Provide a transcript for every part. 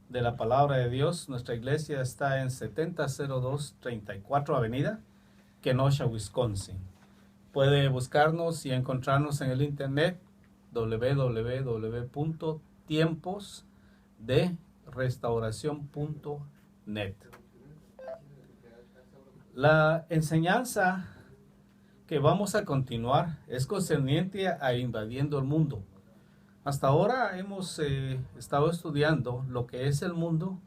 De la palabra de Dios. Nuestra iglesia está en 7002 34 Avenida, Kenosha, Wisconsin. Puede buscarnos y encontrarnos en el internet www.tiemposderestauracion.net. La enseñanza que vamos a continuar es concerniente a invadiendo el mundo. Hasta ahora hemos estado estudiando lo que es el mundo,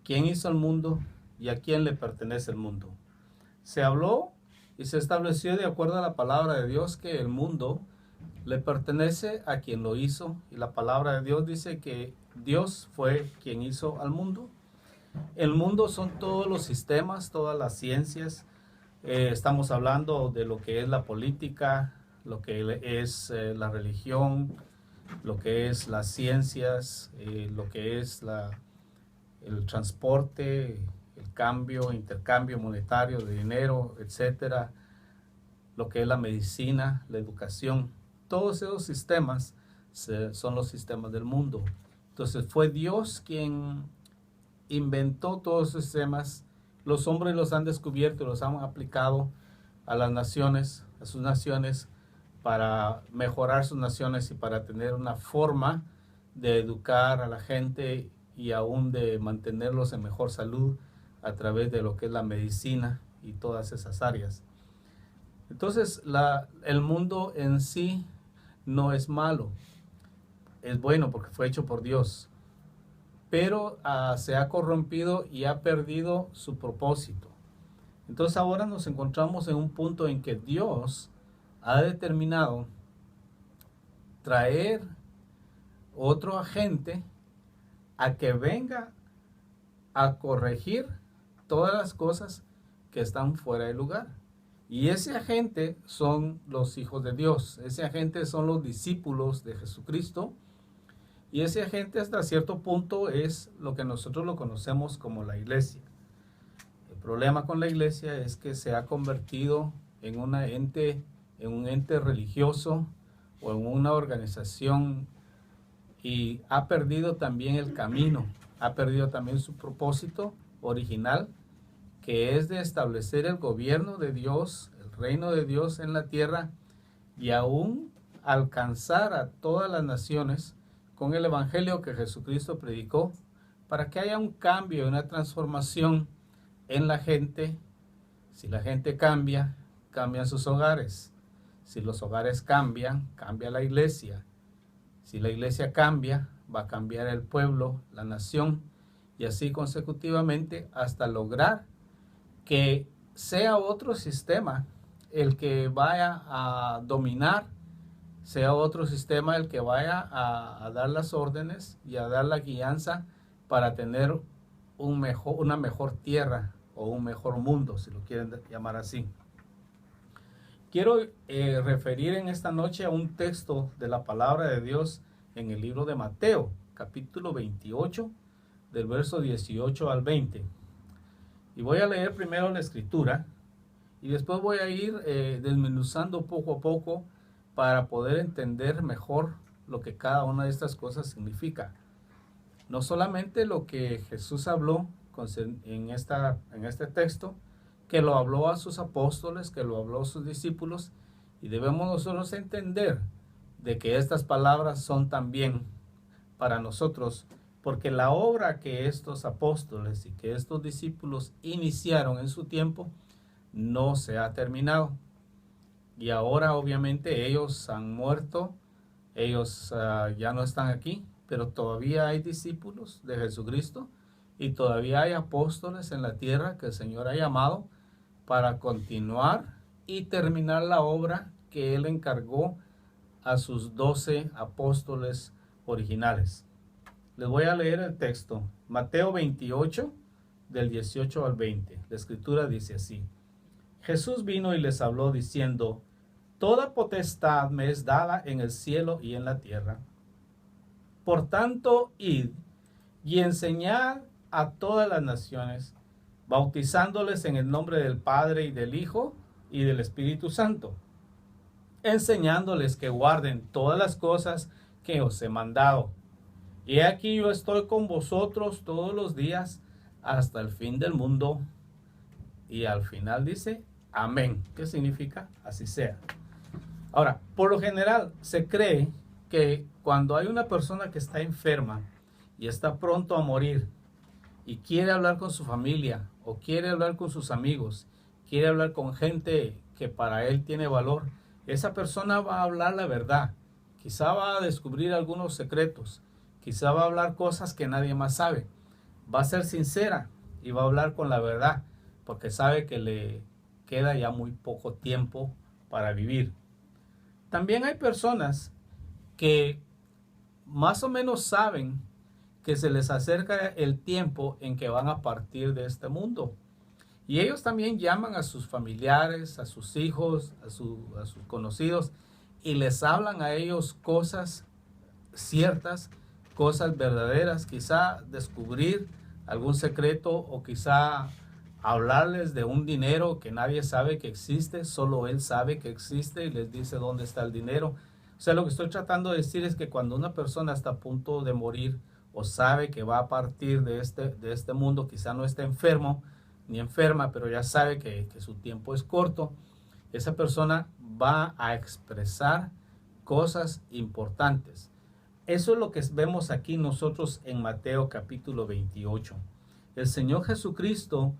quién hizo el mundo y a quién le pertenece el mundo. Se habló y se estableció de acuerdo a la palabra de Dios que el mundo le pertenece a quien lo hizo, y la palabra de Dios dice que Dios fue quien hizo al mundo. El mundo son todos los sistemas, todas las ciencias. Estamos hablando de lo que es la política, lo que es la religión, lo que es las ciencias, lo que es el transporte, el cambio, intercambio monetario de dinero, etcétera, lo que es la medicina, la educación. Todos esos sistemas son los sistemas del mundo. Entonces fue Dios quien inventó todos esos sistemas. Los hombres los han descubierto y los han aplicado a las naciones, a sus naciones, para mejorar sus naciones y para tener una forma de educar a la gente y aún de mantenerlos en mejor salud a través de lo que es la medicina y todas esas áreas. Entonces el mundo en sí no es malo, es bueno porque fue hecho por Dios, pero se ha corrompido y ha perdido su propósito. Entonces ahora nos encontramos en un punto en que Dios ha determinado traer otro agente a que venga a corregir todas las cosas que están fuera de lugar. Y ese agente son los hijos de Dios, ese agente son los discípulos de Jesucristo, y ese agente hasta cierto punto es lo que nosotros lo conocemos como la iglesia. El problema con la iglesia es que se ha convertido en un ente religioso o en una organización, y ha perdido también el camino, ha perdido también su propósito original, que es de establecer el gobierno de Dios, el reino de Dios en la tierra, y aún alcanzar a todas las naciones con el evangelio que Jesucristo predicó, para que haya un cambio, una transformación en la gente. Si la gente cambia, cambian sus hogares. Si los hogares cambian, cambia la iglesia. Si la iglesia cambia, va a cambiar el pueblo, la nación, y así consecutivamente hasta lograr que sea otro sistema el que vaya a dominar, sea otro sistema el que vaya a dar las órdenes y a dar la guianza para tener una mejor tierra o un mejor mundo, si lo quieren llamar así. Quiero referir en esta noche a un texto de la palabra de Dios en el libro de Mateo, capítulo 28, del verso 18 al 20. Y voy a leer primero la escritura y después voy a ir desmenuzando poco a poco para poder entender mejor lo que cada una de estas cosas significa. No solamente lo que Jesús habló en este texto, que lo habló a sus apóstoles, que lo habló a sus discípulos, y debemos nosotros entender de que estas palabras son también para nosotros, porque la obra que estos apóstoles y que estos discípulos iniciaron en su tiempo no se ha terminado. Y ahora obviamente ellos han muerto, ellos ya no están aquí, pero todavía hay discípulos de Jesucristo y todavía hay apóstoles en la tierra que el Señor ha llamado para continuar y terminar la obra que Él encargó a sus 12 apóstoles originales. Les voy a leer el texto, Mateo 28, del 18 al 20. La escritura dice así: Jesús vino y les habló diciendo: Toda potestad me es dada en el cielo y en la tierra. Por tanto, id y enseñad a todas las naciones, bautizándoles en el nombre del Padre y del Hijo y del Espíritu Santo, enseñándoles que guarden todas las cosas que os he mandado. He aquí yo estoy con vosotros todos los días hasta el fin del mundo. Y al final dice, amén. ¿Qué significa? Así sea. Ahora, por lo general se cree que cuando hay una persona que está enferma y está pronto a morir y quiere hablar con su familia o quiere hablar con sus amigos, quiere hablar con gente que para él tiene valor, esa persona va a hablar la verdad. Quizá va a descubrir algunos secretos, quizá va a hablar cosas que nadie más sabe. Va a ser sincera y va a hablar con la verdad, porque sabe que le queda ya muy poco tiempo para vivir. También hay personas que más o menos saben que se les acerca el tiempo en que van a partir de este mundo. Y ellos también llaman a sus familiares, a sus hijos, a sus conocidos, y les hablan a ellos cosas ciertas, cosas verdaderas, quizá descubrir algún secreto o quizá hablarles de un dinero que nadie sabe que existe, solo él sabe que existe y les dice dónde está el dinero. O sea, lo que estoy tratando de decir es que cuando una persona está a punto de morir o sabe que va a partir de este mundo, quizá no está enfermo ni enferma, pero ya sabe que su tiempo es corto, esa persona va a expresar cosas importantes. Eso es lo que vemos aquí nosotros en Mateo capítulo 28. El Señor Jesucristo,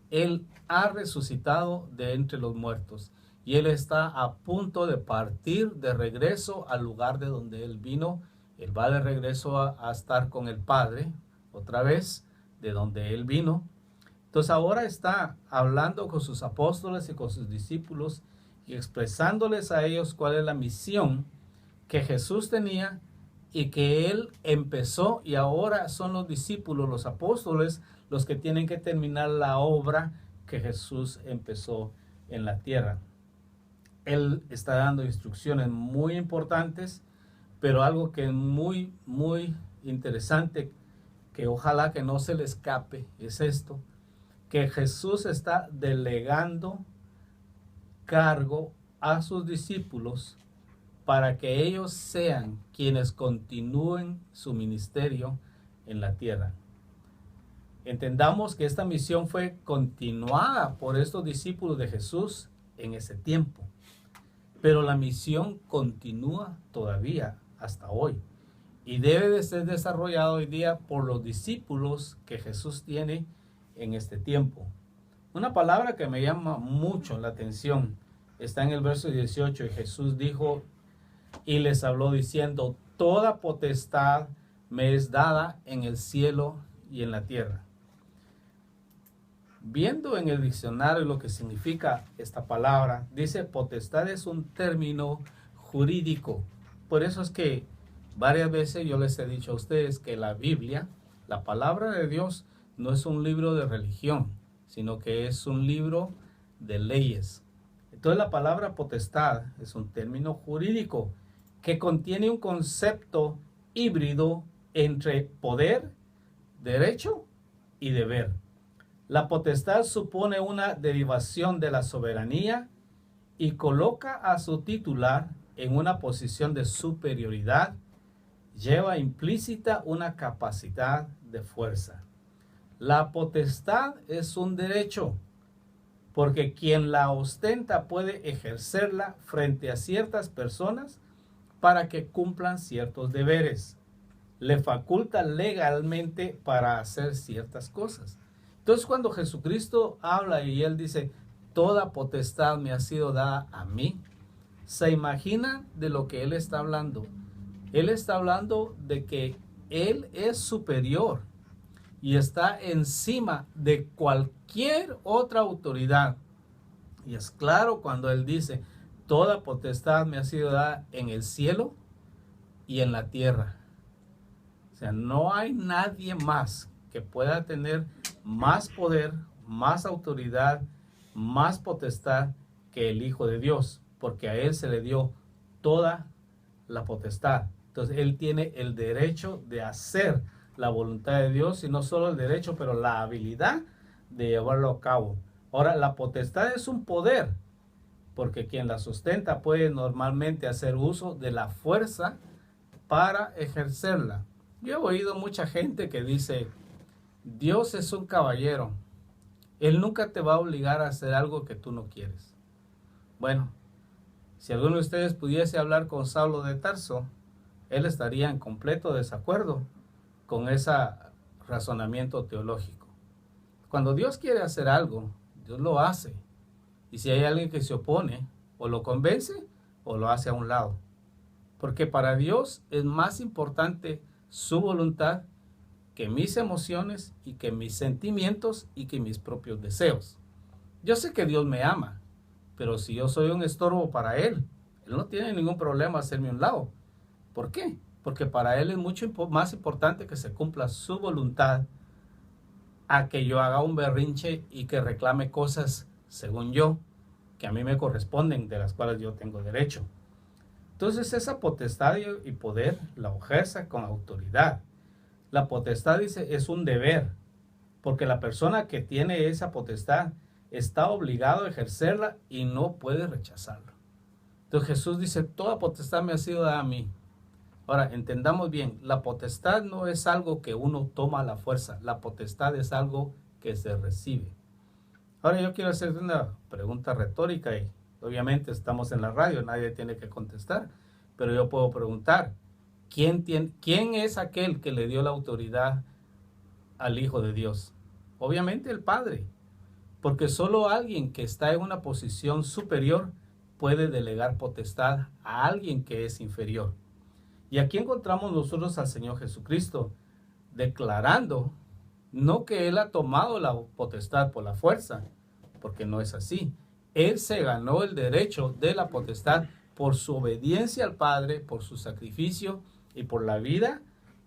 Él ha resucitado de entre los muertos y Él está a punto de partir de regreso al lugar de donde Él vino. Él va de regreso a estar con el Padre, otra vez, de donde Él vino. Entonces ahora está hablando con sus apóstoles y con sus discípulos y expresándoles a ellos cuál es la misión que Jesús tenía y que Él empezó, y ahora son los discípulos, los apóstoles, los que tienen que terminar la obra que Jesús empezó en la tierra. Él está dando instrucciones muy importantes, pero algo que es muy, muy interesante, que ojalá que no se le escape, es esto, que Jesús está delegando cargo a sus discípulos para que ellos sean quienes continúen su ministerio en la tierra. Entendamos que esta misión fue continuada por estos discípulos de Jesús en ese tiempo, pero la misión continúa todavía hasta hoy y debe de ser desarrollada hoy día por los discípulos que Jesús tiene en este tiempo. Una palabra que me llama mucho la atención está en el verso 18, y Jesús dijo y les habló diciendo: toda potestad me es dada en el cielo y en la tierra. Viendo en el diccionario lo que significa esta palabra, dice potestad es un término jurídico. Por eso es que varias veces yo les he dicho a ustedes que la Biblia, la palabra de Dios, no es un libro de religión, sino que es un libro de leyes. Entonces la palabra potestad es un término jurídico que contiene un concepto híbrido entre poder, derecho y deber. La potestad supone una derivación de la soberanía y coloca a su titular en una posición de superioridad. Lleva implícita una capacidad de fuerza. La potestad es un derecho, porque quien la ostenta puede ejercerla frente a ciertas personas para que cumplan ciertos deberes. Le faculta legalmente para hacer ciertas cosas. Entonces, cuando Jesucristo habla y Él dice, toda potestad me ha sido dada a mí, ¿se imagina de lo que Él está hablando? Él está hablando de que Él es superior y está encima de cualquier otra autoridad. Y es claro cuando Él dice, toda potestad me ha sido dada en el cielo y en la tierra. O sea, no hay nadie más que pueda tener más poder, más autoridad, más potestad que el Hijo de Dios, porque a Él se le dio toda la potestad. Entonces Él tiene el derecho de hacer la voluntad de Dios, y no solo el derecho, pero la habilidad de llevarlo a cabo. Ahora, la potestad es un poder, porque quien la sustenta puede normalmente hacer uso de la fuerza para ejercerla. Yo he oído mucha gente que dice, Dios es un caballero. Él nunca te va a obligar a hacer algo que tú no quieres. Bueno, si alguno de ustedes pudiese hablar con Saulo de Tarso, él estaría en completo desacuerdo con ese razonamiento teológico. Cuando Dios quiere hacer algo, Dios lo hace. Y si hay alguien que se opone, o lo convence o lo hace a un lado. Porque para Dios es más importante su voluntad que mis emociones y que mis sentimientos y que mis propios deseos. Yo sé que Dios me ama, pero si yo soy un estorbo para Él, Él no tiene ningún problema hacerme a un lado. ¿Por qué? Porque para Él es mucho más importante que se cumpla su voluntad a que yo haga un berrinche y que reclame cosas, según yo, que a mí me corresponden, de las cuales yo tengo derecho. Entonces esa potestad y poder la ejerza con autoridad. La potestad, dice, es un deber, porque la persona que tiene esa potestad está obligado a ejercerla y no puede rechazarlo. Entonces Jesús dice, toda potestad me ha sido dada a mí. Ahora, entendamos bien, la potestad no es algo que uno toma a la fuerza, la potestad es algo que se recibe. Ahora yo quiero hacerte una pregunta retórica y obviamente estamos en la radio, nadie tiene que contestar, pero yo puedo preguntar, ¿quién es aquel que le dio la autoridad al Hijo de Dios? Obviamente el Padre, porque solo alguien que está en una posición superior puede delegar potestad a alguien que es inferior. Y aquí encontramos nosotros al Señor Jesucristo declarando no que Él ha tomado la potestad por la fuerza, porque no es así. Él se ganó el derecho de la potestad por su obediencia al Padre, por su sacrificio y por la vida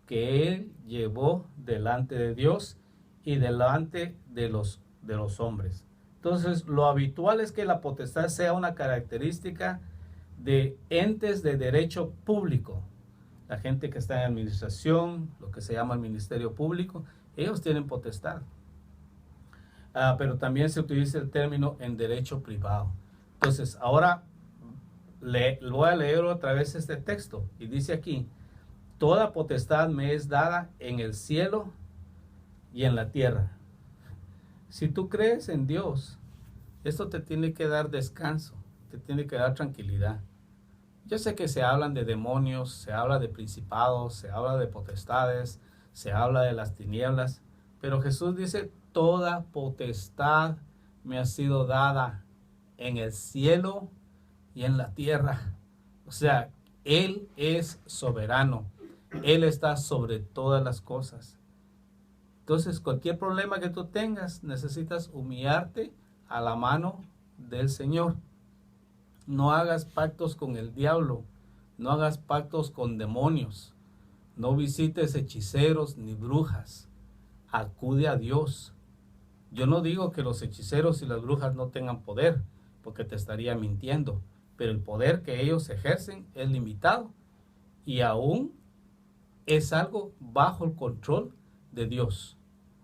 que Él llevó delante de Dios y delante de los hombres. Entonces, lo habitual es que la potestad sea una característica de entes de derecho público. La gente que está en administración, lo que se llama el ministerio público, ellos tienen potestad. Pero también se utiliza el término en derecho privado. Entonces, ahora voy a leer otra vez este texto. Y dice aquí, toda potestad me es dada en el cielo y en la tierra. Si tú crees en Dios, esto te tiene que dar descanso, te tiene que dar tranquilidad. Yo sé que se hablan de demonios, se habla de principados, se habla de potestades, se habla de las tinieblas, pero Jesús dice, toda potestad me ha sido dada en el cielo y en la tierra. O sea, Él es soberano, Él está sobre todas las cosas. Entonces, cualquier problema que tú tengas, necesitas humillarte a la mano del Señor. No hagas pactos con el diablo, no hagas pactos con demonios, no visites hechiceros ni brujas, acude a Dios. Yo no digo que los hechiceros y las brujas no tengan poder, porque te estaría mintiendo, pero el poder que ellos ejercen es limitado y aún es algo bajo el control de Dios.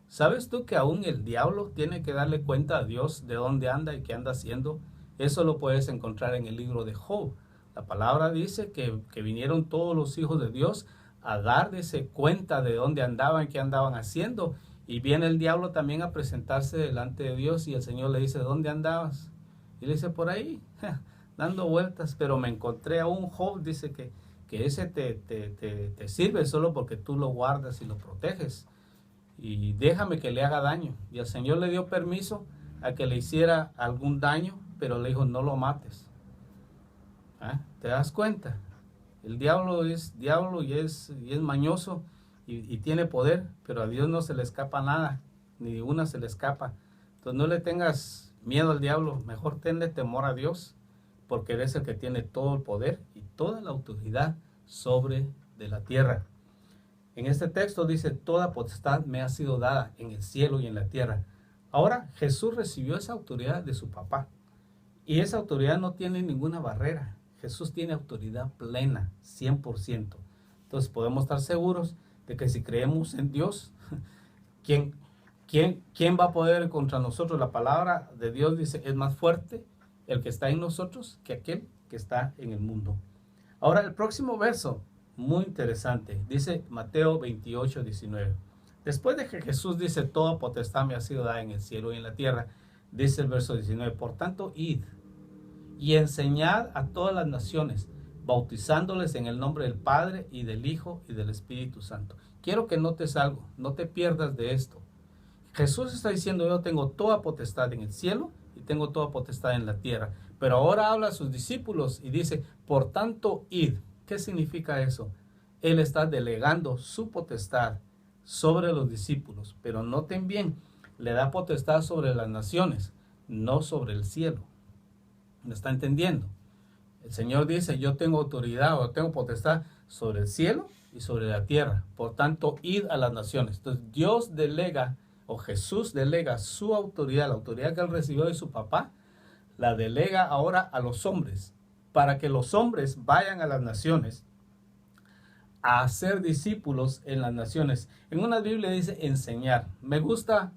¿Sabes tú que aún el diablo tiene que darle cuenta a Dios de dónde anda y qué anda haciendo? Eso lo puedes encontrar en el libro de Job. La palabra dice que vinieron todos los hijos de Dios a darse cuenta de dónde andaban, qué andaban haciendo. Y viene el diablo también a presentarse delante de Dios y el Señor le dice, ¿dónde andabas? Y le dice, por ahí, dando vueltas, pero me encontré a un Job, dice que ese te sirve solo porque tú lo guardas y lo proteges. Y déjame que le haga daño. Y el Señor le dio permiso a que le hiciera algún daño, pero le dijo, no lo mates. ¿Te das cuenta? El diablo es diablo y es mañoso y tiene poder, pero a Dios no se le escapa nada, ni una se le escapa. Entonces no le tengas miedo al diablo, mejor tenle temor a Dios, porque Él es el que tiene todo el poder y toda la autoridad sobre de la tierra. En este texto dice, toda potestad me ha sido dada en el cielo y en la tierra. Ahora Jesús recibió esa autoridad de su papá. Y esa autoridad no tiene ninguna barrera. Jesús tiene autoridad plena, 100%. Entonces podemos estar seguros de que si creemos en Dios, ¿quién va a poder contra nosotros? La palabra de Dios dice, es más fuerte el que está en nosotros que aquel que está en el mundo. Ahora el próximo verso muy interesante. Dice Mateo 28, 19. Después de que Jesús dice, toda potestad me ha sido dada en el cielo y en la tierra, dice el verso 19, por tanto, id y enseñad a todas las naciones, bautizándoles en el nombre del Padre y del Hijo y del Espíritu Santo. Quiero que notes algo, no te pierdas de esto. Jesús está diciendo, yo tengo toda potestad en el cielo y tengo toda potestad en la tierra. Pero ahora habla a sus discípulos y dice, por tanto, id. ¿Qué significa eso? Él está delegando su potestad sobre los discípulos. Pero noten bien, le da potestad sobre las naciones, no sobre el cielo. ¿Me está entendiendo? El Señor dice, yo tengo autoridad o tengo potestad sobre el cielo y sobre la tierra. Por tanto, id a las naciones. Entonces, Dios delega, o Jesús delega su autoridad, la autoridad que él recibió de su papá, la delega ahora a los hombres, para que los hombres vayan a las naciones a hacer discípulos en las naciones. En una Biblia dice enseñar. Me gusta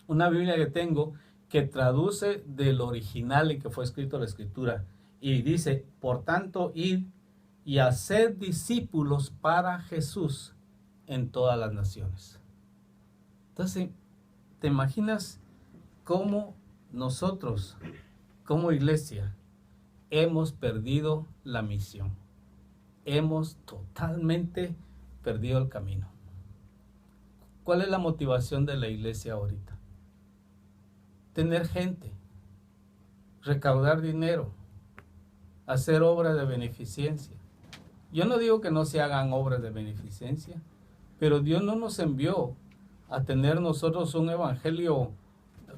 una Biblia que tengo que traduce del original en que fue escrito la escritura. Y dice, por tanto, id y haced discípulos para Jesús en todas las naciones. Entonces, ¿te imaginas cómo nosotros, como iglesia, hemos perdido la misión? Hemos totalmente perdido el camino. ¿Cuál es la motivación de la iglesia ahorita? Tener gente, recaudar dinero, hacer obras de beneficencia. Yo no digo que no se hagan obras de beneficencia, pero Dios no nos envió a tener nosotros un evangelio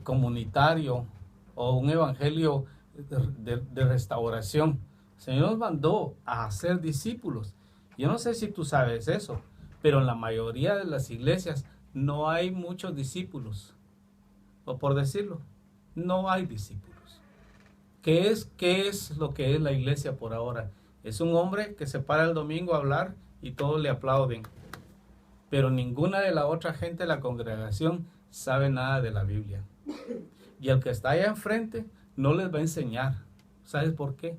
comunitario o un evangelio de restauración. El Señor nos mandó a hacer discípulos. Yo no sé si tú sabes eso, pero en la mayoría de las iglesias no hay muchos discípulos. O por decirlo, no hay discípulos. ¿Qué es lo que es la iglesia por ahora? Es un hombre que se para el domingo a hablar y todos le aplauden. Pero ninguna de la otra gente de la congregación sabe nada de la Biblia. Y el que está allá enfrente no les va a enseñar. ¿Sabes por qué?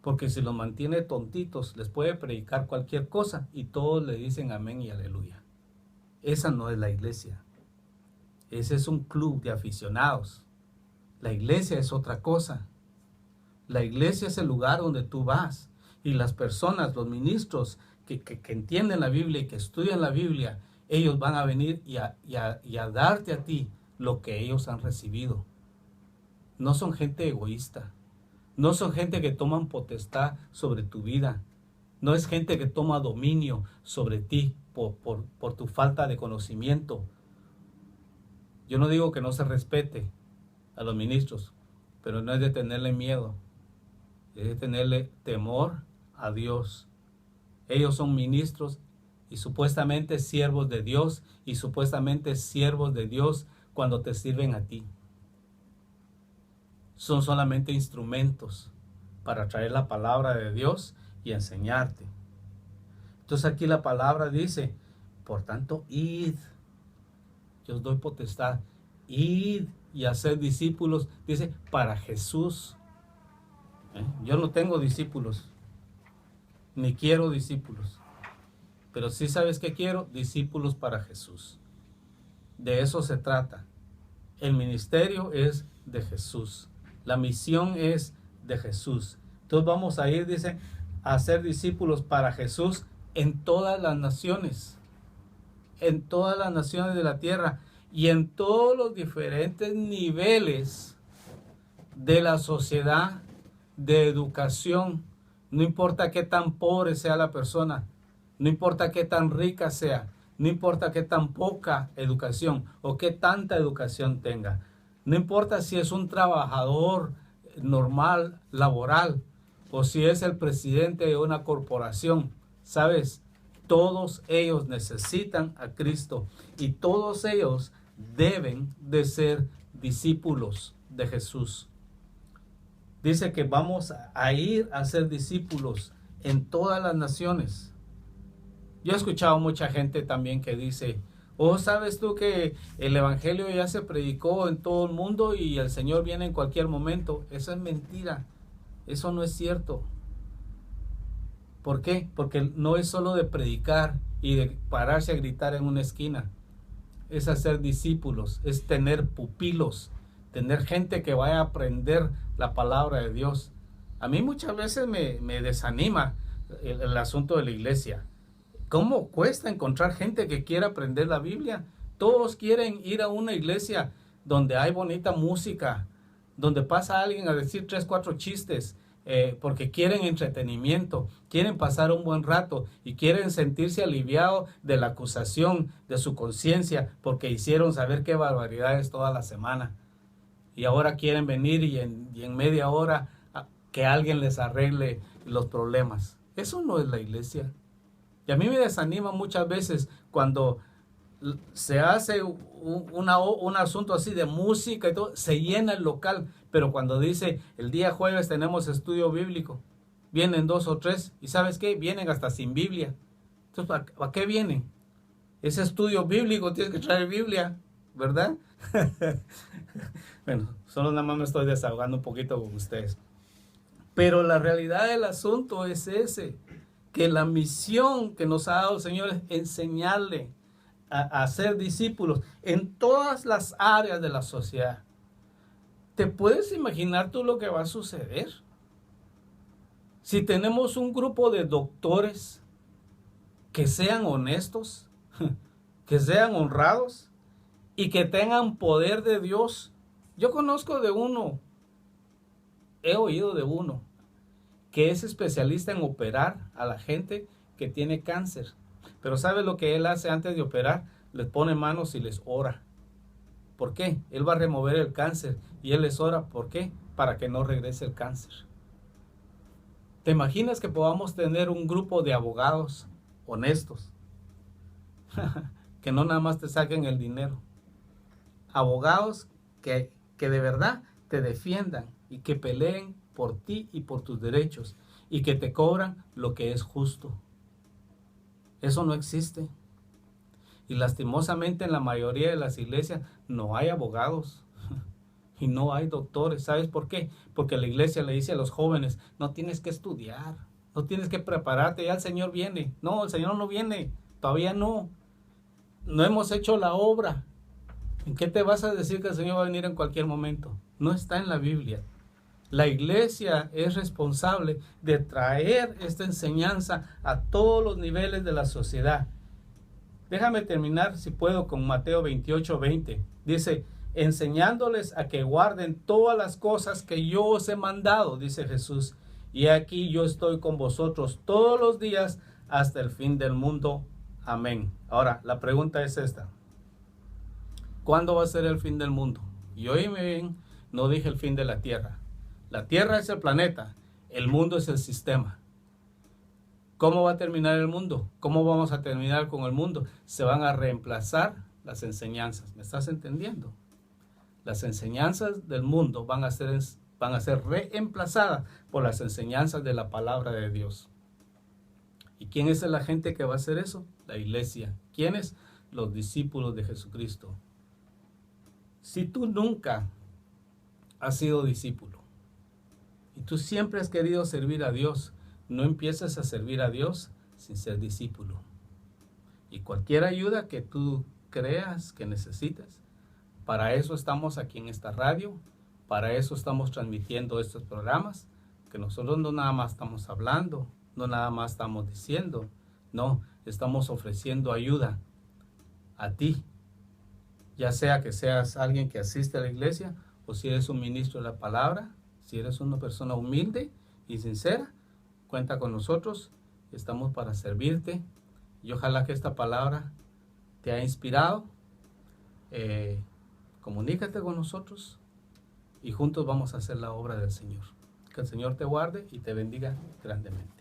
Porque si los mantiene tontitos, les puede predicar cualquier cosa y todos le dicen amén y aleluya. Esa no es la iglesia. Ese es un club de aficionados. La iglesia es otra cosa. La iglesia es el lugar donde tú vas y las personas, los ministros que entienden la Biblia y que estudian la Biblia, ellos van a venir y a darte a ti lo que ellos han recibido. No son gente egoísta. No son gente que toman potestad sobre tu vida. No es gente que toma dominio sobre ti por tu falta de conocimiento. Yo no digo que no se respete a los ministros, pero no es de tenerle miedo. Es de tenerle temor a Dios. Ellos son ministros y supuestamente siervos de Dios y supuestamente siervos de Dios cuando te sirven a ti. Son solamente instrumentos para traer la palabra de Dios y enseñarte. Entonces aquí la palabra dice, por tanto, id. Yo os doy potestad. Id y hacer discípulos, dice, para Jesús. Yo no tengo discípulos, ni quiero discípulos. Pero sí sabes que quiero discípulos para Jesús. De eso se trata. El ministerio es de Jesús. La misión es de Jesús. Entonces vamos a ir, dice, a hacer discípulos para Jesús en todas las naciones. En todas las naciones de la tierra y en todos los diferentes niveles de la sociedad, de educación. No importa qué tan pobre sea la persona, no importa qué tan rica sea, no importa qué tan poca educación o qué tanta educación tenga. No importa si es un trabajador normal, laboral, o si es el presidente de una corporación. ¿Sabes? Todos ellos necesitan a Cristo y todos ellos deben de ser discípulos de Jesús. Dice que vamos a ir a ser discípulos en todas las naciones. Yo he escuchado mucha gente también que dice, ¿sabes tú que el evangelio ya se predicó en todo el mundo y el Señor viene en cualquier momento? Eso es mentira. Eso no es cierto. ¿Por qué? Porque no es solo de predicar y de pararse a gritar en una esquina. Es hacer discípulos, es tener pupilos, tener gente que vaya a aprender la palabra de Dios. A mí muchas veces me desanima el asunto de la iglesia. ¿Cómo cuesta encontrar gente que quiera aprender la Biblia? Todos quieren ir a una iglesia donde hay bonita música, donde pasa alguien a decir 3, 4 chistes, porque quieren entretenimiento, quieren pasar un buen rato y quieren sentirse aliviados de la acusación de su conciencia porque hicieron saber qué barbaridades toda la semana. Y ahora quieren venir y en media hora que alguien les arregle los problemas. Eso no es la iglesia. Y a mí me desanima muchas veces cuando se hace un asunto así de música y todo, se llena el local, pero cuando dice el día jueves tenemos estudio bíblico, vienen 2 o 3 y ¿sabes qué? Vienen hasta sin Biblia. Entonces, ¿para qué vienen? Ese estudio bíblico, tienes que traer Biblia, ¿verdad? Bueno, solo nada más me estoy desahogando un poquito con ustedes. Pero la realidad del asunto es ese, que la misión que nos ha dado el Señor es enseñarle a ser discípulos en todas las áreas de la sociedad. ¿Te puedes imaginar tú lo que va a suceder? Si tenemos un grupo de doctores que sean honestos, que sean honrados y que tengan poder de Dios. Yo conozco de uno, he oído de uno, que es especialista en operar a la gente que tiene cáncer. Pero ¿sabe lo que él hace antes de operar? Les pone manos y les ora. ¿Por qué? Él va a remover el cáncer y él les ora. ¿Por qué? Para que no regrese el cáncer. ¿Te imaginas que podamos tener un grupo de abogados honestos? Que no nada más te saquen el dinero. Abogados que de verdad te defiendan y que peleen por ti y por tus derechos y que te cobran lo que es justo. Eso no existe. Y lastimosamente en la mayoría de las iglesias no hay abogados y no hay doctores. ¿Sabes por qué? Porque la iglesia le dice a los jóvenes, no tienes que estudiar, no tienes que prepararte, ya el Señor viene. No, el Señor no viene, todavía no. No hemos hecho la obra. ¿En qué te vas a decir que el Señor va a venir en cualquier momento? No está en la Biblia. La iglesia es responsable de traer esta enseñanza a todos los niveles de la sociedad. Déjame terminar, si puedo, con Mateo 28:20. Dice, enseñándoles a que guarden todas las cosas que yo os he mandado, dice Jesús. Y aquí yo estoy con vosotros todos los días hasta el fin del mundo. Amén. Ahora, la pregunta es esta. ¿Cuándo va a ser el fin del mundo? Y oíme bien, no dije el fin de la tierra. La tierra es el planeta, el mundo es el sistema. ¿Cómo va a terminar el mundo? ¿Cómo vamos a terminar con el mundo? Se van a reemplazar las enseñanzas. ¿Me estás entendiendo? Las enseñanzas del mundo van a ser reemplazadas por las enseñanzas de la palabra de Dios. ¿Y quién es la gente que va a hacer eso? La iglesia. ¿Quiénes? Los discípulos de Jesucristo. Si tú nunca has sido discípulo y tú siempre has querido servir a Dios, no empieces a servir a Dios sin ser discípulo. Y cualquier ayuda que tú creas que necesites, para eso estamos aquí en esta radio, para eso estamos transmitiendo estos programas, que nosotros no nada más estamos hablando, no nada más estamos diciendo, no, estamos ofreciendo ayuda a ti, ya sea que seas alguien que asiste a la iglesia o si eres un ministro de la palabra, si eres una persona humilde y sincera, cuenta con nosotros, estamos para servirte y ojalá que esta palabra te haya inspirado. Comunícate con nosotros y juntos vamos a hacer la obra del Señor. Que el Señor te guarde y te bendiga grandemente.